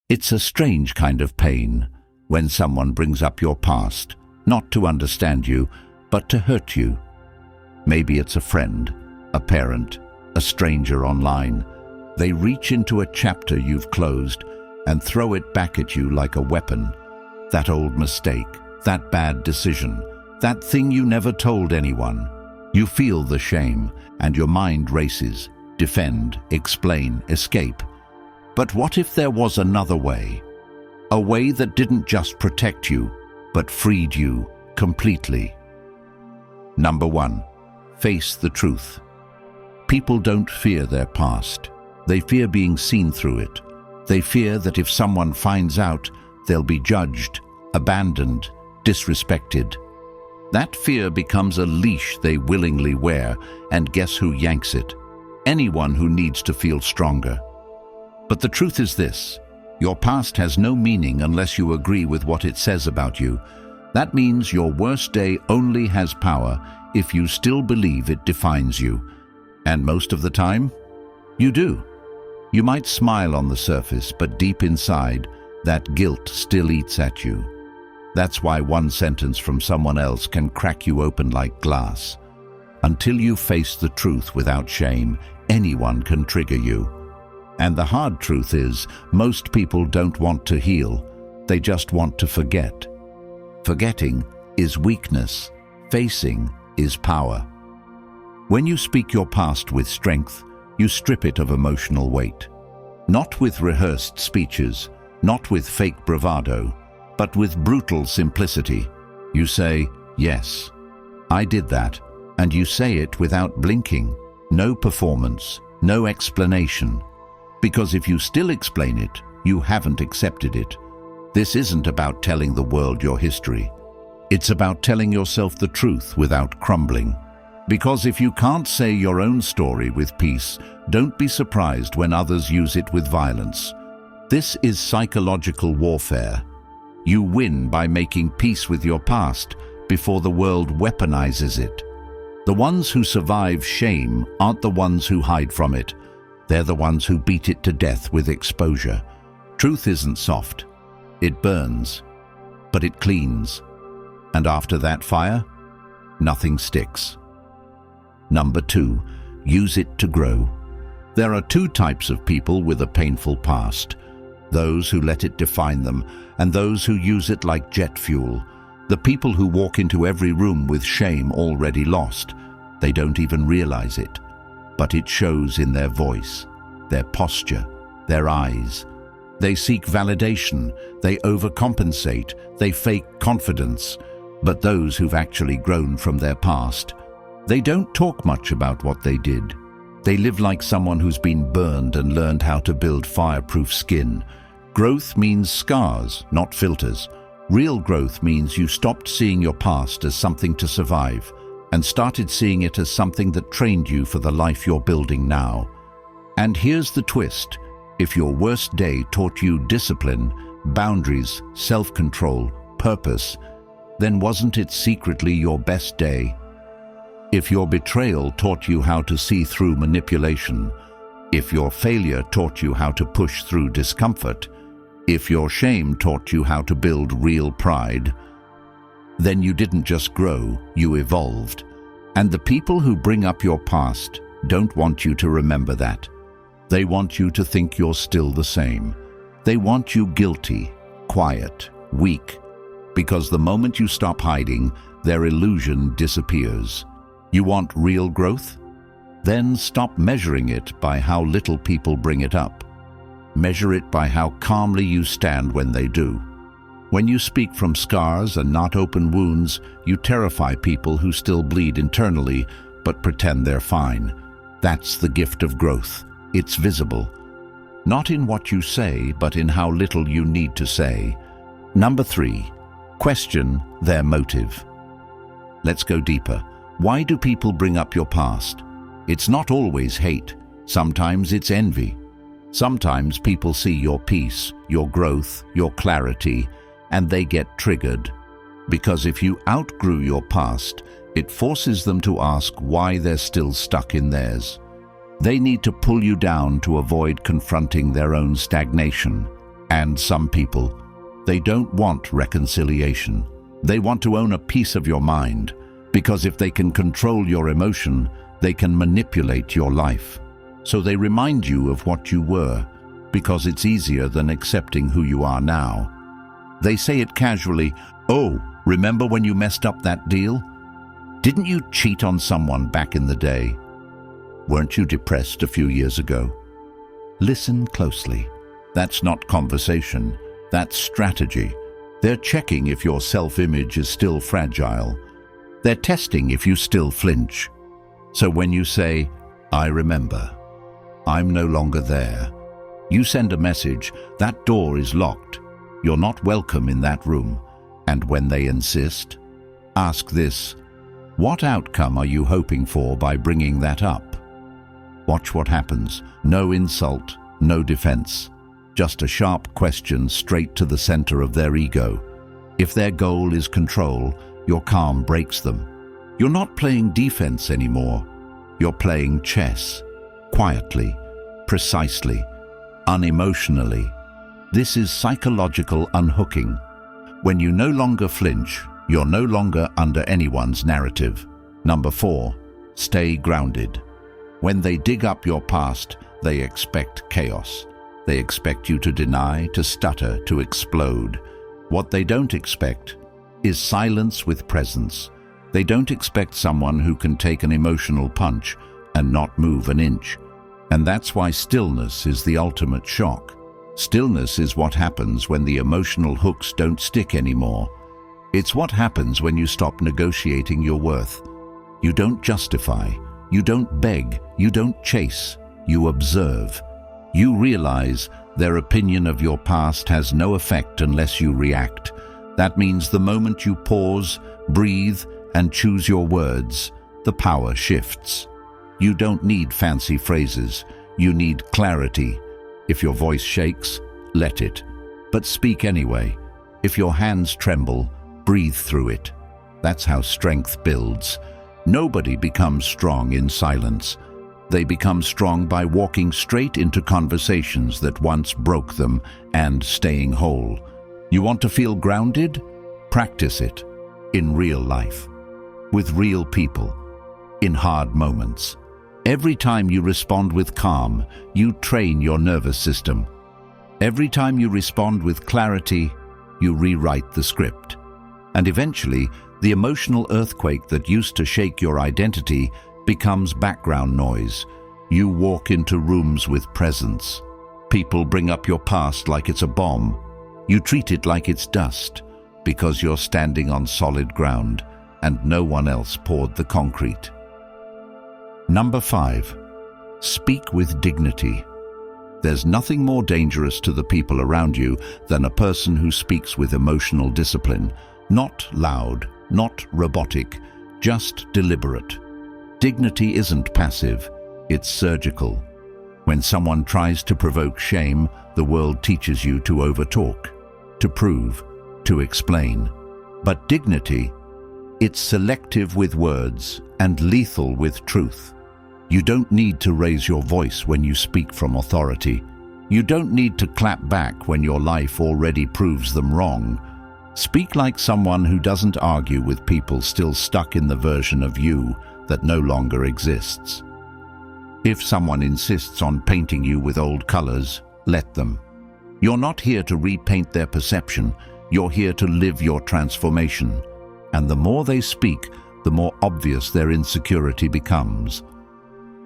It's a strange kind of pain when someone brings up your past, not to understand you, but to hurt you. Maybe it's a friend, a parent, a stranger online. They reach into a chapter you've closed and throw it back at you like a weapon. That old mistake, that bad decision, that thing you never told anyone. You feel the shame and your mind races. Defend, explain, escape. But what if there was another way? A way that didn't just protect you, but freed you completely. Number 1, face the truth. People don't fear their past. They fear being seen through it. They fear that if someone finds out, they'll be judged, abandoned, disrespected. That fear becomes a leash they willingly wear, and guess who yanks it? Anyone who needs to feel stronger. But the truth is this: your past has no meaning unless you agree with what it says about you. That means your worst day only has power if you still believe it defines you. And most of the time, you do. You might smile on the surface, but deep inside, that guilt still eats at you. That's why one sentence from someone else can crack you open like glass. Until you face the truth without shame, anyone can trigger you. And the hard truth is, most people don't want to heal. They just want to forget. Forgetting is weakness. Facing is power. When you speak your past with strength, you strip it of emotional weight. Not with rehearsed speeches, not with fake bravado, but with brutal simplicity. You say, yes, I did that, and you say it without blinking. No performance, no explanation. Because if you still explain it, you haven't accepted it. This isn't about telling the world your history. It's about telling yourself the truth without crumbling. Because if you can't say your own story with peace, don't be surprised when others use it with violence. This is psychological warfare. You win by making peace with your past before the world weaponizes it. The ones who survive shame aren't the ones who hide from it. They're the ones who beat it to death with exposure. Truth isn't soft. It burns, but it cleans. And after that fire, nothing sticks. Number 2, use it to grow. There are 2 types of people with a painful past: those who let it define them, and those who use it like jet fuel. The people who walk into every room with shame already lost. They don't even realize it, but it shows in their voice, their posture, their eyes. They seek validation, they overcompensate, they fake confidence. But those who've actually grown from their past, they don't talk much about what they did. They live like someone who's been burned and learned how to build fireproof skin. Growth means scars, not filters. Real growth means you stopped seeing your past as something to survive and started seeing it as something that trained you for the life you're building now. And here's the twist: if your worst day taught you discipline, boundaries, self-control, purpose, then wasn't it secretly your best day? If your betrayal taught you how to see through manipulation, if your failure taught you how to push through discomfort, if your shame taught you how to build real pride, then you didn't just grow, you evolved. And the people who bring up your past don't want you to remember that. They want you to think you're still the same. They want you guilty, quiet, weak, because the moment you stop hiding, their illusion disappears. You want real growth? Then stop measuring it by how little people bring it up. Measure it by how calmly you stand when they do. When you speak from scars and not open wounds, you terrify people who still bleed internally but pretend they're fine. That's the gift of growth. It's visible. Not in what you say, but in how little you need to say. Number 3, question their motive. Let's go deeper. Why do people bring up your past? It's not always hate. Sometimes it's envy. Sometimes people see your peace, your growth, your clarity, and they get triggered. Because if you outgrew your past, it forces them to ask why they're still stuck in theirs. They need to pull you down to avoid confronting their own stagnation. And some people, they don't want reconciliation. They want to own a piece of your mind, because if they can control your emotion, they can manipulate your life. So they remind you of what you were, because it's easier than accepting who you are now. They say it casually, "Oh, remember when you messed up that deal? Didn't you cheat on someone back in the day? Weren't you depressed a few years ago?" Listen closely. That's not conversation, that's strategy. They're checking if your self-image is still fragile. They're testing if you still flinch. So when you say, "I remember, I'm no longer there," you send a message, that door is locked. You're not welcome in that room. And when they insist, ask this: what outcome are you hoping for by bringing that up? Watch what happens. No insult, no defense. Just a sharp question straight to the center of their ego. If their goal is control, your calm breaks them. You're not playing defense anymore. You're playing chess. Quietly, precisely, unemotionally. This is psychological unhooking. When you no longer flinch, you're no longer under anyone's narrative. Number 4, stay grounded. When they dig up your past, they expect chaos. They expect you to deny, to stutter, to explode. What they don't expect is silence with presence. They don't expect someone who can take an emotional punch and not move an inch. And that's why stillness is the ultimate shock. Stillness is what happens when the emotional hooks don't stick anymore. It's what happens when you stop negotiating your worth. You don't justify, you don't beg, you don't chase, you observe. You realize their opinion of your past has no effect unless you react. That means the moment you pause, breathe, and choose your words, the power shifts. You don't need fancy phrases, you need clarity. If your voice shakes, let it. But speak anyway. If your hands tremble, breathe through it. That's how strength builds. Nobody becomes strong in silence. They become strong by walking straight into conversations that once broke them and staying whole. You want to feel grounded? Practice it. In real life. With real people. In hard moments. Every time you respond with calm, you train your nervous system. Every time you respond with clarity, you rewrite the script. And eventually, the emotional earthquake that used to shake your identity becomes background noise. You walk into rooms with presence. People bring up your past like it's a bomb. You treat it like it's dust, because you're standing on solid ground and no one else poured the concrete. Number 5, speak with dignity. There's nothing more dangerous to the people around you than a person who speaks with emotional discipline. Not loud, not robotic, just deliberate. Dignity isn't passive, it's surgical. When someone tries to provoke shame, the world teaches you to overtalk, to prove, to explain. But dignity, it's selective with words and lethal with truth. You don't need to raise your voice when you speak from authority. You don't need to clap back when your life already proves them wrong. Speak like someone who doesn't argue with people still stuck in the version of you that no longer exists. If someone insists on painting you with old colors, let them. You're not here to repaint their perception, you're here to live your transformation. And the more they speak, the more obvious their insecurity becomes.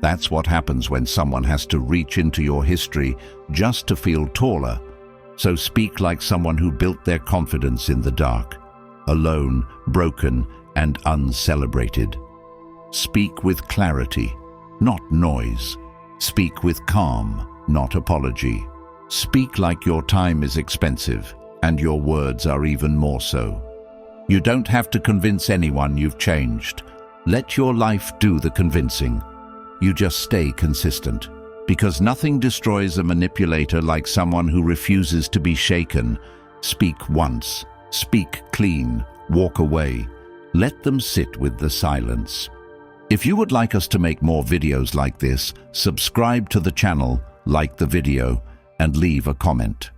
That's what happens when someone has to reach into your history just to feel taller. So speak like someone who built their confidence in the dark, alone, broken, and uncelebrated. Speak with clarity, not noise. Speak with calm, not apology. Speak like your time is expensive, and your words are even more so. You don't have to convince anyone you've changed. Let your life do the convincing. You just stay consistent. Because nothing destroys a manipulator like someone who refuses to be shaken. Speak once, speak clean, walk away. Let them sit with the silence. If you would like us to make more videos like this, subscribe to the channel, like the video, and leave a comment.